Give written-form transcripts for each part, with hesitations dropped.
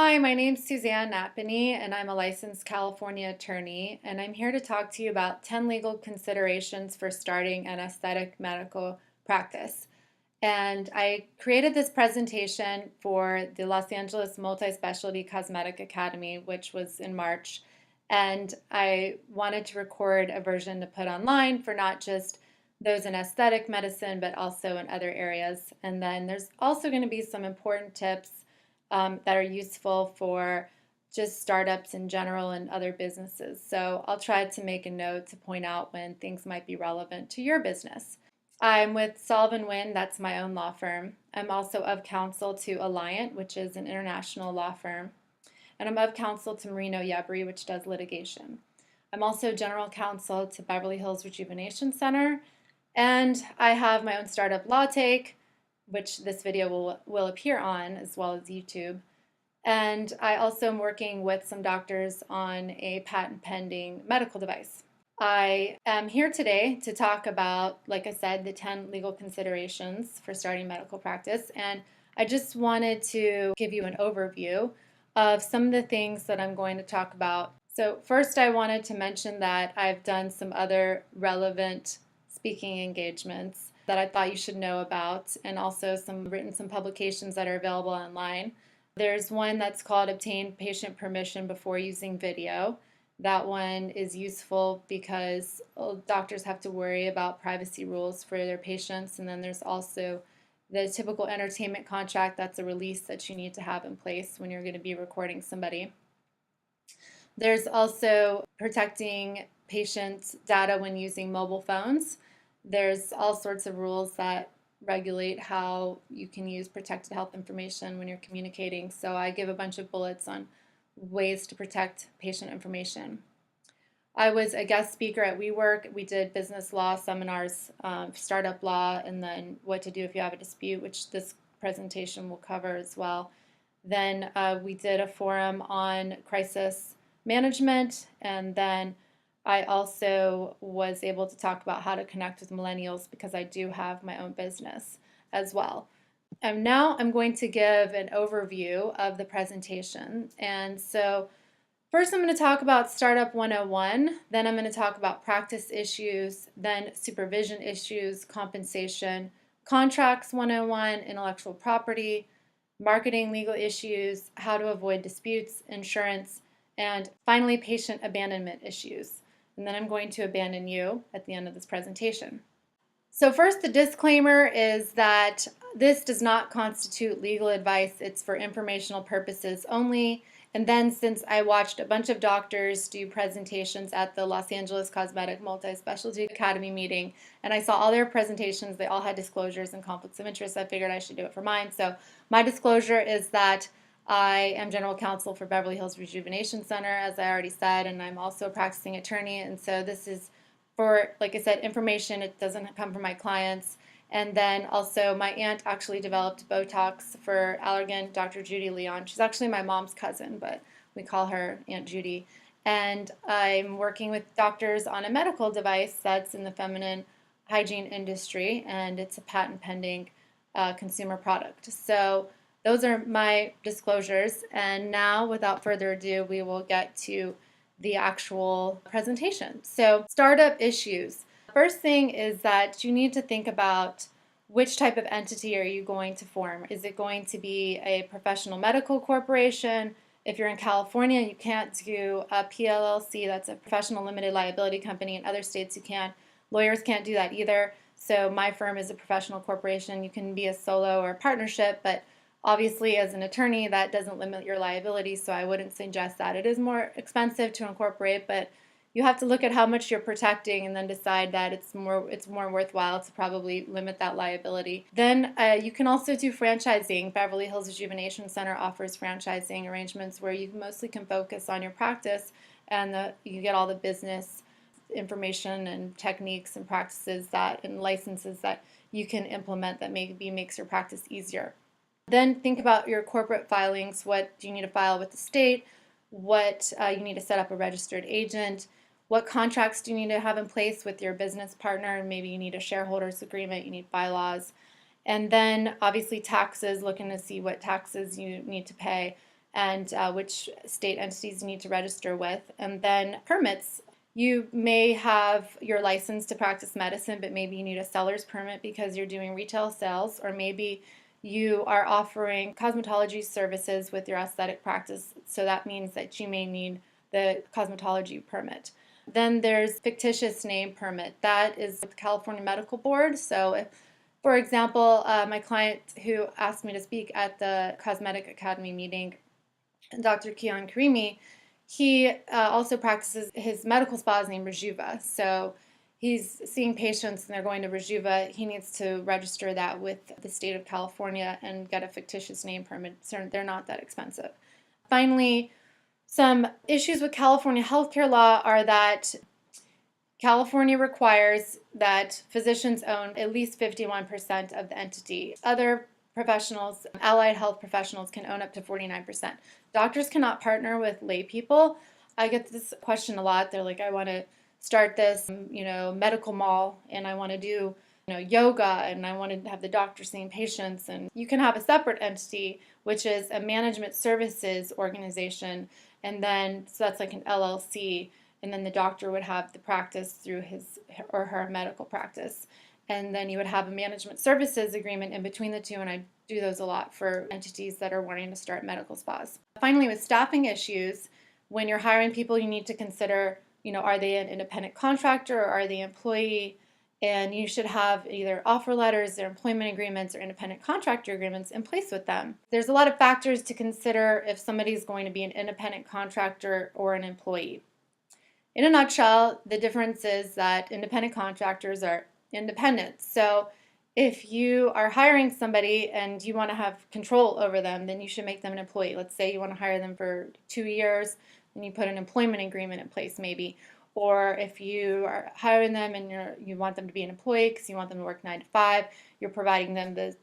Hi, my name's Suzanne Natbony, and I'm a licensed California attorney, and I'm here to talk to you about 10 legal considerations for starting an aesthetic medical practice. And I created this presentation for the Los Angeles Multi-Specialty Cosmetic Academy, which was in March, and I wanted to record a version to put online for not just those in aesthetic medicine, but also in other areas. And then there's also going to be some important tips that are useful for just startups in general and other businesses. So I'll try to make a note to point out when things might be relevant to your business. I'm with Sullivan Wynn, that's my own law firm. I'm also of counsel to Alliant, which is an international law firm. And I'm of counsel to Marino Yebri, which does litigation. I'm also general counsel to Beverly Hills Rejuvenation Center. And I have my own startup, Law Take, which this video will appear on, as well as YouTube. And I also am working with some doctors on a patent pending medical device. I am here today to talk about, like I said, the 10 legal considerations for starting medical practice. And I just wanted to give you an overview of some of the things that I'm going to talk about. So first, I wanted to mention that I've done some other relevant speaking engagements that I thought you should know about, and also written some publications that are available online. There's one that's called Obtain Patient Permission Before Using Video. That one is useful because doctors have to worry about privacy rules for their patients. And then there's also the typical entertainment contract. That's a release that you need to have in place when you're going to be recording somebody. There's also protecting patients' data when using mobile phones. There's all sorts of rules that regulate how you can use protected health information when you're communicating. So I give a bunch of bullets on ways to protect patient information. I was a guest speaker at WeWork. We did business law seminars, startup law, and then what to do if you have a dispute, which this presentation will cover as well. Then we did a forum on crisis management, and then I also was able to talk about how to connect with millennials because I do have my own business as well. And now I'm going to give an overview of the presentation. And so first I'm going to talk about Startup 101, then I'm going to talk about practice issues, then supervision issues, compensation, contracts 101, intellectual property, marketing legal issues, how to avoid disputes, insurance, and finally patient abandonment issues. And then I'm going to abandon you at the end of this presentation. So first, the disclaimer is that this does not constitute legal advice. It's for informational purposes only. And then since I watched a bunch of doctors do presentations at the Los Angeles Cosmetic Multi-Specialty Academy meeting, and I saw all their presentations, they all had disclosures and conflicts of interest, I figured I should do it for mine. So my disclosure is that I am general counsel for Beverly Hills Rejuvenation Center, as I already said, and I'm also a practicing attorney. And so this is for, like I said, information. It doesn't come from my clients. And then also my aunt actually developed Botox for Allergan, Dr. Judy Leon. She's actually my mom's cousin, but we call her Aunt Judy. And I'm working with doctors on a medical device that's in the feminine hygiene industry, and it's a patent pending consumer product. So those are my disclosures, and now without further ado, we will get to the actual presentation. So startup issues. First thing is that you need to think about which type of entity are you going to form. Is it going to be a professional medical corporation? If you're in California, you can't do a PLLC, that's a professional limited liability company. In other states you can. Lawyers can't do that either. So my firm is a professional corporation. You can be a solo or a partnership, but obviously, as an attorney, that doesn't limit your liability, so I wouldn't suggest that. It is more expensive to incorporate, but you have to look at how much you're protecting and then decide that it's more worthwhile to probably limit that liability. Then you can also do franchising. Beverly Hills Rejuvenation Center offers franchising arrangements where you mostly can focus on your practice and you get all the business information and techniques and practices and licenses that you can implement that maybe makes your practice easier. Then think about your corporate filings. What do you need to file with the state? What you need to set up a registered agent? What contracts do you need to have in place with your business partner? Maybe you need a shareholders agreement, you need bylaws. And then obviously taxes, looking to see what taxes you need to pay. and which state entities you need to register with. And then permits. You may have your license to practice medicine, but maybe you need a seller's permit because you're doing retail sales, or maybe you are offering cosmetology services with your aesthetic practice, so that means that you may need the cosmetology permit. Then there's fictitious name permit. That is with the California Medical Board. So if, for example, my client who asked me to speak at the Cosmetic Academy meeting, Dr. Kian Karimi, he also practices, his medical spa is named Rejuva. So he's seeing patients and they're going to Rejuva. He needs to register that with the state of California and get a fictitious name permit. So they're not that expensive. Finally, some issues with California healthcare law are that California requires that physicians own at least 51% of the entity. Other professionals, allied health professionals, can own up to 49%. Doctors cannot partner with lay people. I get this question a lot. They're like, I want to start this, medical mall, and I want to do, yoga, and I want to have the doctor seeing patients. And you can have a separate entity, which is a management services organization, and then so that's like an LLC. And then the doctor would have the practice through his or her medical practice. And then you would have a management services agreement in between the two, and I do those a lot for entities that are wanting to start medical spas. Finally, with staffing issues, when you're hiring people, you need to consider, are they an independent contractor or are they an employee? And you should have either offer letters, their employment agreements, or independent contractor agreements in place with them. There's a lot of factors to consider if somebody's going to be an independent contractor or an employee. In a nutshell, the difference is that independent contractors are independent. So if you are hiring somebody and you want to have control over them, then you should make them an employee. Let's say you want to hire them for 2 years, and you put an employment agreement in place maybe. Or if you are hiring them and you want them to be an employee because you want them to work 9 to 5, you're providing them the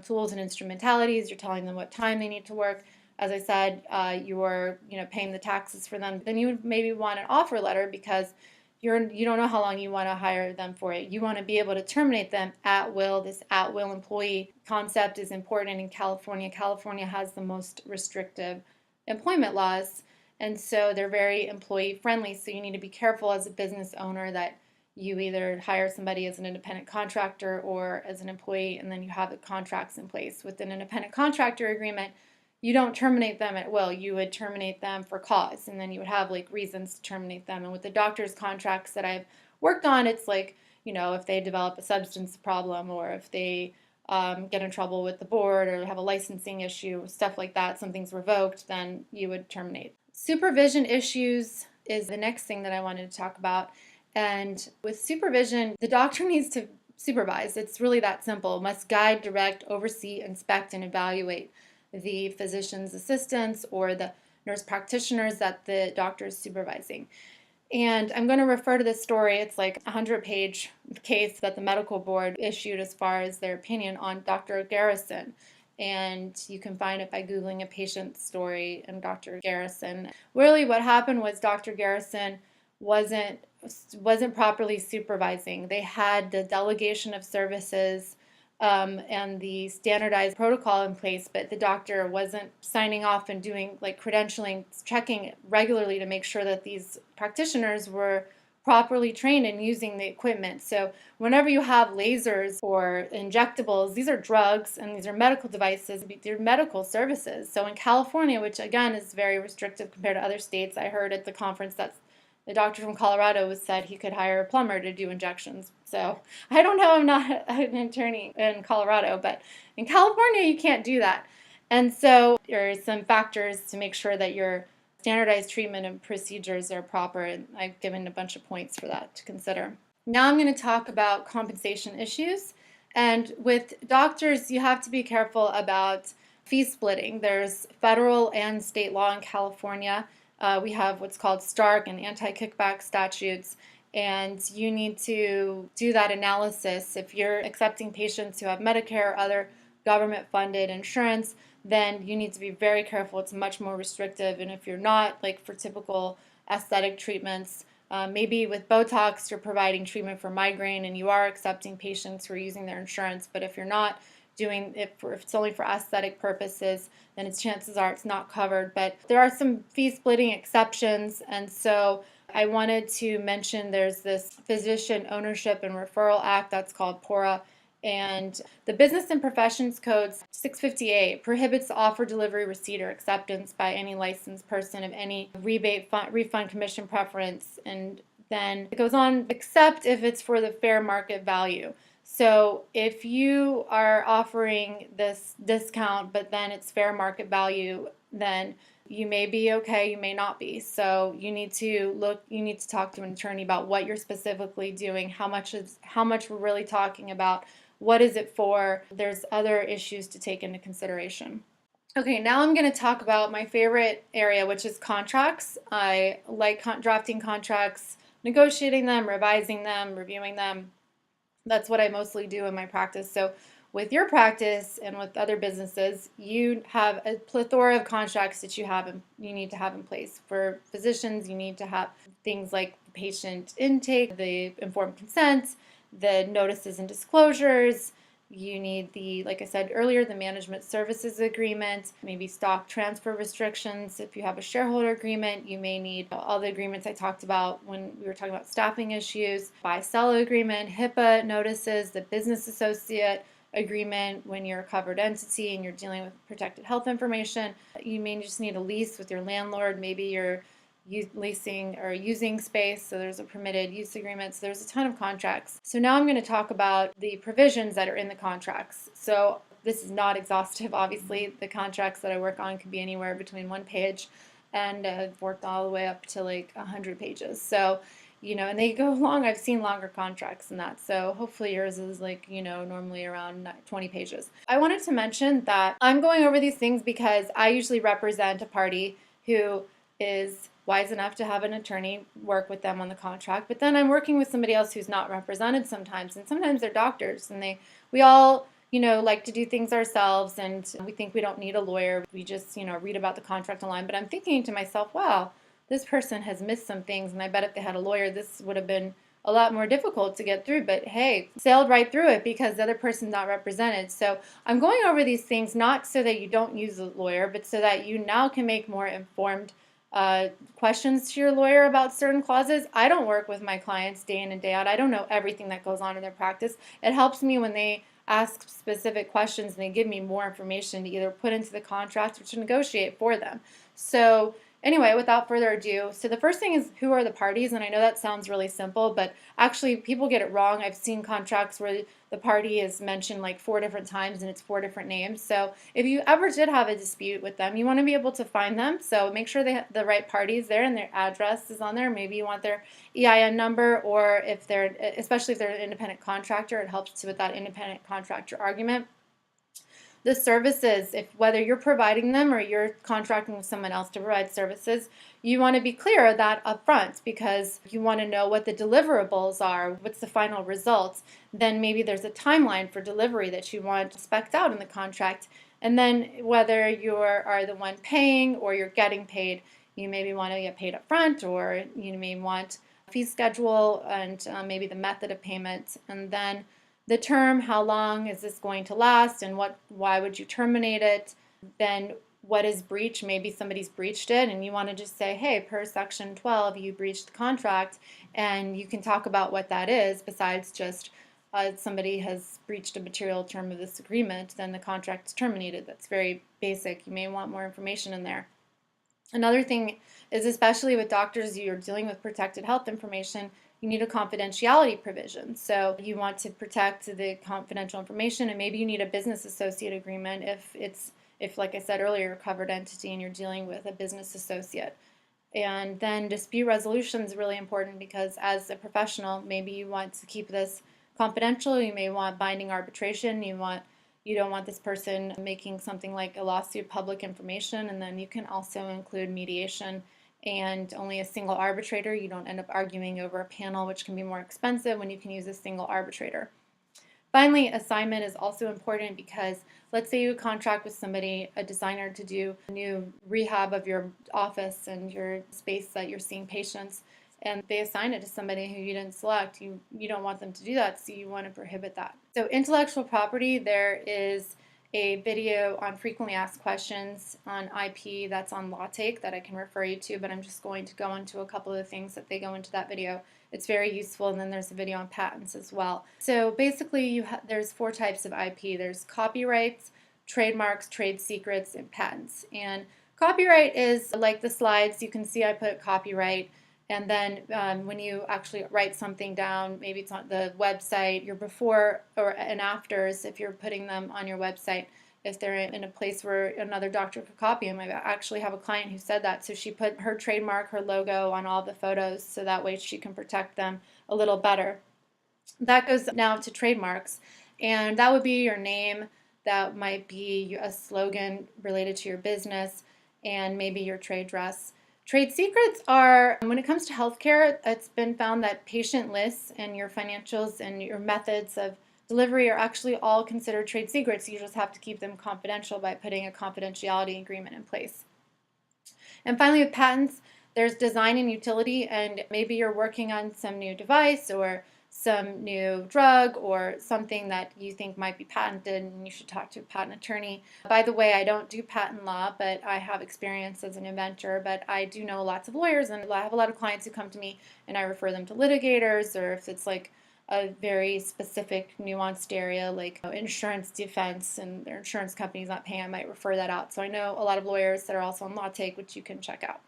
tools and instrumentalities, you're telling them what time they need to work. As I said, you're paying the taxes for them. Then you would maybe want an offer letter because you don't know how long you want to hire them for it. You want to be able to terminate them at will. This at will employee concept is important in California. California has the most restrictive employment laws, and so they're very employee friendly. So you need to be careful as a business owner that you either hire somebody as an independent contractor or as an employee, and then you have the contracts in place. With an independent contractor agreement, you don't terminate them at will. You would terminate them for cause, and then you would have reasons to terminate them. And with the doctor's contracts that I've worked on, it's if they develop a substance problem, or if they get in trouble with the board or have a licensing issue, stuff like that, something's revoked, then you would terminate. Supervision issues is the next thing that I wanted to talk about. And with supervision, the doctor needs to supervise. It's really that simple. Must guide, direct, oversee, inspect, and evaluate the physician's assistants or the nurse practitioners that the doctor is supervising. And I'm going to refer to this story. It's like a 100-page case that the medical board issued as far as their opinion on Dr. Garrison. And you can find it by Googling a patient story and Dr. Garrison. Really what happened was Dr. Garrison wasn't properly supervising. They had the delegation of services and the standardized protocol in place, but the doctor wasn't signing off and doing credentialing, checking regularly to make sure that these practitioners were properly trained in using the equipment. So whenever you have lasers or injectables, these are drugs and these are medical devices, they're medical services. So in California, which again is very restrictive compared to other states, I heard at the conference that the doctor from Colorado said he could hire a plumber to do injections. So I don't know, I'm not an attorney in Colorado, but in California you can't do that. And so there are some factors to make sure that your standardized treatment and procedures are proper, and I've given a bunch of points for that to consider. Now I'm going to talk about compensation issues. And with doctors, you have to be careful about fee splitting. There's federal and state law in California. We have what's called Stark and anti-kickback statutes, and you need to do that analysis. If you're accepting patients who have Medicare or other government-funded insurance, then you need to be very careful. It's much more restrictive. And if you're not, for typical aesthetic treatments, maybe with Botox, you're providing treatment for migraine and you are accepting patients who are using their insurance. But if you're not, doing it if it's only for aesthetic purposes, then chances are it's not covered. But there are some fee splitting exceptions, and so I wanted to mention there's this Physician Ownership and Referral Act that's called PORA, and the Business and Professions Code 658 prohibits the offer, delivery, receipt, or acceptance by any licensed person of any rebate, refund, commission, preference, and then it goes on, except if it's for the fair market value. So if you are offering this discount, but then it's fair market value, then you may be okay, you may not be. So you need to talk to an attorney about what you're specifically doing, how much we're really talking about, what is it for. There's other issues to take into consideration. Okay, now I'm going to talk about my favorite area, which is contracts. I like drafting contracts, negotiating them, revising them, reviewing them. That's what I mostly do in my practice. So with your practice and with other businesses, you have a plethora of contracts that you need to have in place. For physicians, you need to have things like patient intake, the informed consent, the notices and disclosures. You need like I said earlier, the management services agreement, maybe stock transfer restrictions. If you have a shareholder agreement, you may need all the agreements I talked about when we were talking about staffing issues, buy-sell agreement, HIPAA notices, the business associate agreement when you're a covered entity and you're dealing with protected health information. You may just need a lease with your landlord. Maybe you're leasing or using space, so there's a permitted use agreement. So there's a ton of contracts. So now I'm going to talk about the provisions that are in the contracts. So this is not exhaustive, obviously. The contracts that I work on could be anywhere between 1 page and I've worked all the way up to like 100 pages. So, and they go long. I've seen longer contracts than that. So hopefully yours is like, normally around 20 pages. I wanted to mention that I'm going over these things because I usually represent a party who is wise enough to have an attorney work with them on the contract, but then I'm working with somebody else who's not represented sometimes, and sometimes they're doctors, and we all like to do things ourselves, and we think we don't need a lawyer. We just read about the contract online. But I'm thinking to myself, wow, this person has missed some things, and I bet if they had a lawyer, this would have been a lot more difficult to get through. But hey, sailed right through it because the other person's not represented. So I'm going over these things not so that you don't use a lawyer, but so that you now can make more informed questions to your lawyer about certain clauses. I don't work with my clients day in and day out. I don't know everything that goes on in their practice. It helps me when they ask specific questions and they give me more information to either put into the contract or to negotiate for them. So anyway, without further ado, so the first thing is, who are the parties? And I know that sounds really simple, but actually people get it wrong. I've seen contracts where the party is mentioned like 4 different times and it's 4 different names. So if you ever did have a dispute with them, you want to be able to find them. So make sure they have the right parties there and their address is on there. Maybe you want their EIN number, or especially if they're an independent contractor, it helps with that independent contractor argument. The services, whether you're providing them or you're contracting with someone else to provide services, you want to be clear of that up front because you want to know what the deliverables are, what's the final results. Then maybe there's a timeline for delivery that you want spec'd out in the contract. And then whether you are the one paying or you're getting paid, you maybe want to get paid up front, or you may want a fee schedule and maybe the method of payment. And then the term, how long is this going to last, and why would you terminate it? Then what is breach? Maybe somebody's breached it and you want to just say, hey, per section 12, you breached the contract, and you can talk about what that is besides just somebody has breached a material term of this agreement, then the contract is terminated. That's very basic. You may want more information in there. Another thing is, especially with doctors, you're dealing with protected health information, you need a confidentiality provision. So you want to protect the confidential information, and maybe you need a business associate agreement if like I said earlier, a covered entity and you're dealing with a business associate. And then dispute resolution is really important because as a professional, maybe you want to keep this confidential. You may want binding arbitration. You don't want this person making something like a lawsuit public information, and then you can also include mediation and only a single arbitrator. You don't end up arguing over a panel, which can be more expensive when you can use a single arbitrator. Finally, assignment is also important because let's say you contract with somebody, a designer, to do a new rehab of your office and your space that you're seeing patients, and they assign it to somebody who you didn't select. You don't want them to do that, so you want to prohibit that. So intellectual property, there is a video on frequently asked questions on IP that's on LawTake that I can refer you to, but I'm just going to go into a couple of the things that they go into that video. It's very useful, and then there's a video on patents as well. So basically, there's 4 types of IP. There's copyrights, trademarks, trade secrets, and patents. And copyright is like the slides. You can see I put copyright. And then when you actually write something down, maybe it's on the website, your before or and afters, if you're putting them on your website, if they're in a place where another doctor could copy them. I actually have a client who said that. So she put her trademark, her logo on all the photos, so that way she can protect them a little better. That goes now to trademarks. And that would be your name. That might be a slogan related to your business, and maybe your trade dress. Trade secrets are, when it comes to healthcare, it's been found that patient lists and your financials and your methods of delivery are actually all considered trade secrets. You just have to keep them confidential by putting a confidentiality agreement in place. And finally, with patents, there's design and utility, and maybe you're working on some new device or some new drug or something that you think might be patented, and you should talk to a patent attorney. By the way, I don't do patent law, but I have experience as an inventor, but I do know lots of lawyers, and I have a lot of clients who come to me and I refer them to litigators, or if it's like a very specific nuanced area like insurance defense and their insurance company's not paying, I might refer that out. So I know a lot of lawyers that are also on LawTake, which you can check out.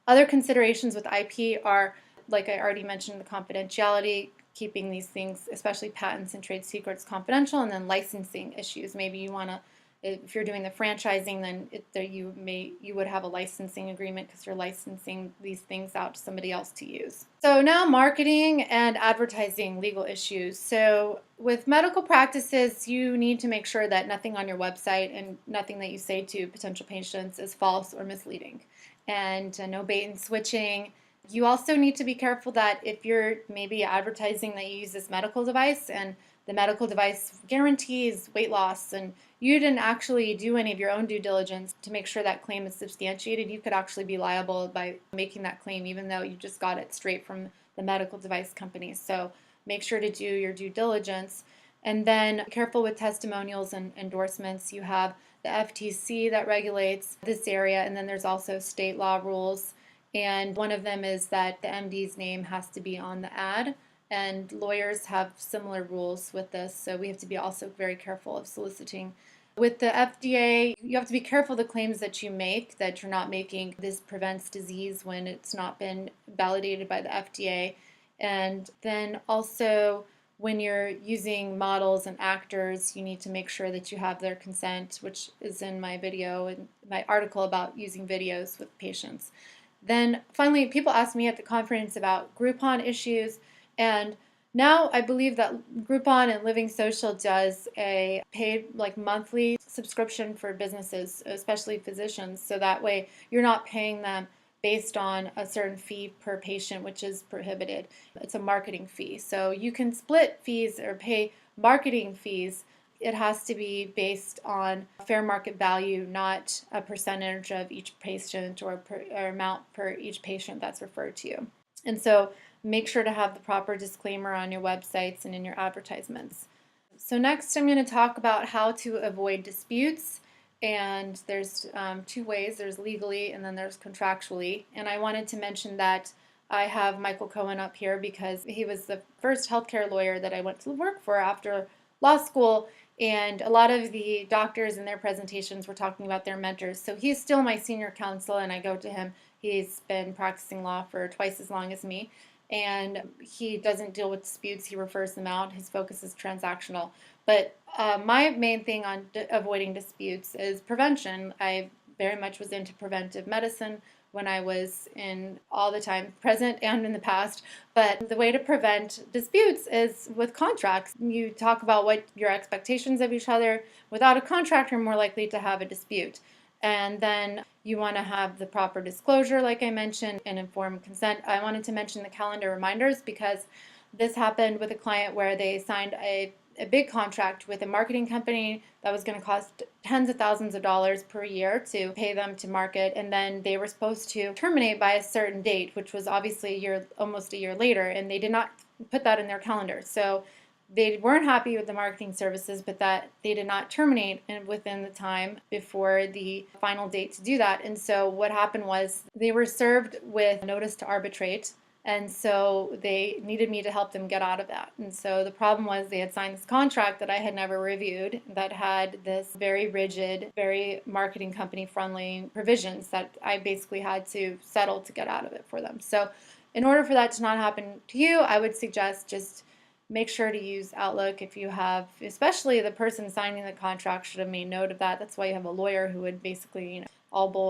Other considerations with IP are, like I already mentioned, the confidentiality, keeping these things, especially patents and trade secrets, confidential, and then licensing issues. Maybe you want to, if you're doing the franchising, then you would have a licensing agreement because you're licensing these things out to somebody else to use. So now marketing and advertising legal issues. So with medical practices, you need to make sure that nothing on your website and nothing that you say to potential patients is false or misleading, and no bait and switching. You also need to be careful that if you're maybe advertising that you use this medical device and the medical device guarantees weight loss and you didn't actually do any of your own due diligence to make sure that claim is substantiated, you could actually be liable by making that claim even though you just got it straight from the medical device company. So make sure to do your due diligence. And then careful with testimonials and endorsements. You have the FTC that regulates this area, and then there's also state law rules. And one of them is that the MD's name has to be on the ad, and lawyers have similar rules with this, so we have to be also very careful of soliciting. With the FDA, you have to be careful of the claims that you make, that you're not making this prevents disease when it's not been validated by the FDA. And then also, when you're using models and actors, you need to make sure that you have their consent, which is in my video and my article about using videos with patients. Then finally, people ask me at the conference about Groupon issues, and now I believe that Groupon and Living Social does a paid monthly subscription for businesses, especially physicians, so that way you're not paying them based on a certain fee per patient, which is prohibited. It's a marketing fee. So you can split fees or pay marketing fees. It has to be based on fair market value, not a percentage of each patient or amount per each patient that's referred to you. And so make sure to have the proper disclaimer on your websites and in your advertisements. So next I'm going to talk about how to avoid disputes. And there's 2 ways. There's legally and then there's contractually. And I wanted to mention that I have Michael Cohen up here because he was the first healthcare lawyer that I went to work for after law school. And a lot of the doctors in their presentations were talking about their mentors. So he's still my senior counsel, and I go to him. He's been practicing law for twice as long as me. And he doesn't deal with disputes. He refers them out. His focus is transactional. But my main thing on avoiding disputes is prevention. I very much was into preventive medicine when I was in all the time, present and in the past. But the way to prevent disputes is with contracts. You talk about what your expectations of each other. Without a contract, you're more likely to have a dispute. And then you want to have the proper disclosure, like I mentioned, and informed consent. I wanted to mention the calendar reminders because this happened with a client where they signed a big contract with a marketing company that was going to cost tens of thousands of dollars per year to pay them to market, and then they were supposed to terminate by a certain date, which was obviously almost a year later, and they did not put that in their calendar. So they weren't happy with the marketing services, but that they did not terminate within the time before the final date to do that. And so what happened was they were served with a notice to arbitrate. And so they needed me to help them get out of that. And so the problem was they had signed this contract that I had never reviewed that had this very rigid, very marketing company friendly provisions that I basically had to settle to get out of it for them. So in order for that to not happen to you, I would suggest just make sure to use Outlook if you have, especially the person signing the contract should have made note of that. That's why you have a lawyer who would basically, all bold